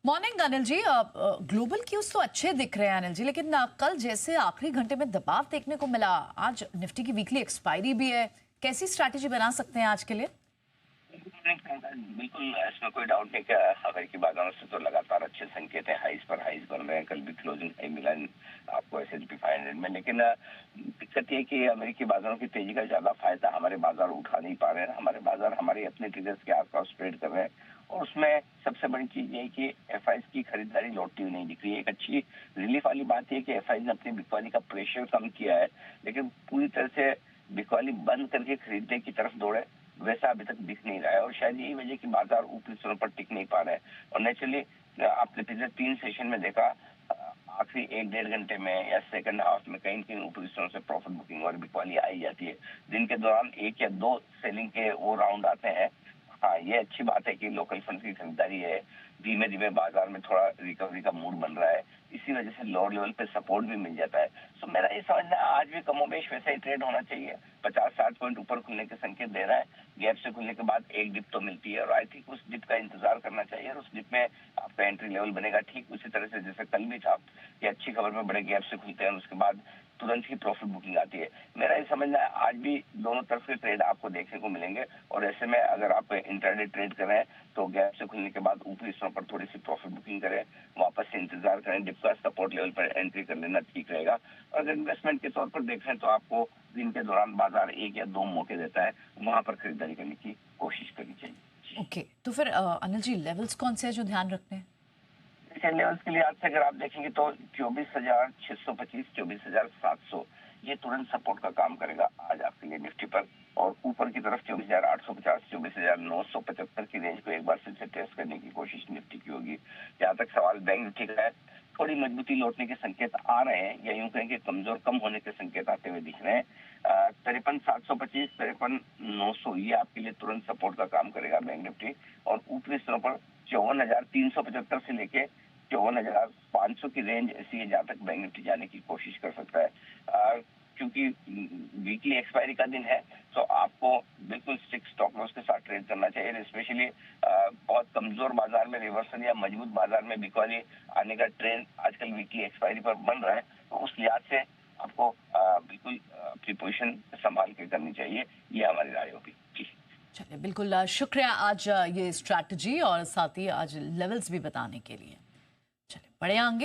Morning Anil ji. Global cues तो अच्छे दिख रहे हैं अनिल जी, लेकिन कल जैसे आखिरी घंटे में दबाव देखने को मिला, आज निफ्टी की वीकली एक्सपायरी भी है। कैसी स्ट्रैटेजी बना सकते हैं आज के लिए? बिल्कुल, इसमें कोई डाउट नहीं कि अमेरिकी बाजारों से तो लगातार अच्छे संकेत है। हाइस पर हाइस बन रहे हैं। कल भी क्लोजिंग हाई मिला आपको S&P 500 में, लेकिन दिक्कत ये कि अमेरिकी बाजारों की तेजी का ज्यादा फायदा हमारे बाजार उठा नहीं पा रहे हैं। हमारे बाजार हमारे अपने ट्रिगर्स के आसपास ट्रेड कर रहे हैं, और उसमें सबसे बड़ी चीज ये कि एफआईज की खरीदारी लौटती हुई नहीं दिख रही है। एक अच्छी रिलीफ वाली बात यह कि एफआईज ने अपनी बिकवाली का प्रेशर कम किया है, लेकिन पूरी तरह से बिकवाली बंद करके खरीदने की तरफ दौड़े वैसा अभी तक दिख नहीं रहा है, और शायद यही वजह कि बाजार ऊपरी स्तरों पर टिक नहीं पा रहे हैं। और नेचुरली आपने पिछले 3 सेशन में देखा, आखिरी 1-1.5 घंटे में या सेकंड हाफ में कहीं कहीं ऊपरी स्तरों से प्रॉफिट बुकिंग और बिकवाली आई जाती है। दिन के दौरान 1 या 2 सेलिंग के वो राउंड आते हैं। हाँ, ये अच्छी बात है कि लोकल फंड की खरीदारी है। धीमे धीमे बाजार में थोड़ा रिकवरी का मूड बन रहा है, इसी वजह से लोअर लेवल पे सपोर्ट भी मिल जाता है। सो मेरा ये समझना है आज भी कमोबेश वैसा ही ट्रेड होना चाहिए। 50-60 पॉइंट ऊपर खुलने के संकेत दे रहा है। गैप से खुलने के बाद एक डिप तो मिलती है, और आई थिंक उस डिप का इंतजार करना चाहिए, और उस डिप में आपका एंट्री लेवल बनेगा ठीक उसी तरह से जैसे कल भी था कि अच्छी खबर में बड़े गैप से खुलते हैं, उसके बाद तुरंत ही प्रॉफिट बुकिंग आती है। मेरा ये समझना है आज भी दोनों तरफ के ट्रेड आपको देखने को मिलेंगे, और ऐसे में अगर आप इंट्राडे ट्रेड कर रहे हैं तो गैप से खुलने के बाद ऊपरी स्तरों पर थोड़ी सी प्रॉफिट बुकिंग करें, वापस से इंतजार करें, डिप का सपोर्ट लेवल पर एंट्री कर लेना ठीक रहेगा। और अगर इन्वेस्टमेंट के तौर पर देखें तो आपको दिन के दौरान बाजार 1 या 2 मौके देता है, वहां पर खरीदारी करने की कोशिश करनी चाहिए। ओके, तो फिर अनिल जी, लेवल्स कौन से हैं जो ध्यान रखने हैं? लेवल्स के लिए आज से अगर आप देखेंगे तो 24,625, 24,700 ये तुरंत सपोर्ट का काम करेगा आज आपके लिए निफ्टी पर। और ऊपर की तरफ 24,850, 24,975 की रेंज को एक बार फिर से टेस्ट करने की कोशिश निफ्टी की होगी। जहां तक सवाल बैंक निफ्टी का है, थोड़ी मजबूती लौटने के संकेत आ रहे हैं, या यूं कहें कि कमजोर कम होने के संकेत आते हुए दिख रहे हैं। 53,725, 53,900 ये आपके लिए तुरंत सपोर्ट का काम करेगा बैंक निफ्टी। और ऊपरी स्तरों पर 54,375 से लेके 54,500 की रेंज ऐसी है जहां तक बैंक निफ्टी जाने की कोशिश कर सकता है। क्योंकि वीकली एक्सपायरी का दिन है, तो आपको बिल्कुल स्ट्रिक्ट स्टॉप लॉस के साथ ट्रेड करना चाहिए। स्पेशली बहुत कमजोर बाजार में रिवर्सल या मजबूत बाजार में बिकवाली आने का ट्रेंड आजकल वीकली एक्सपायरी पर बन रहा है, तो उस लिहाज से आपको बिल्कुल अपनी पोजिशन संभाल के करनी चाहिए। ये हमारी राय होगी। चलिए, बिल्कुल शुक्रिया आज ये स्ट्रैटेजी और साथ ही आज लेवल्स भी बताने के लिए। चलिए, बढ़े आगे।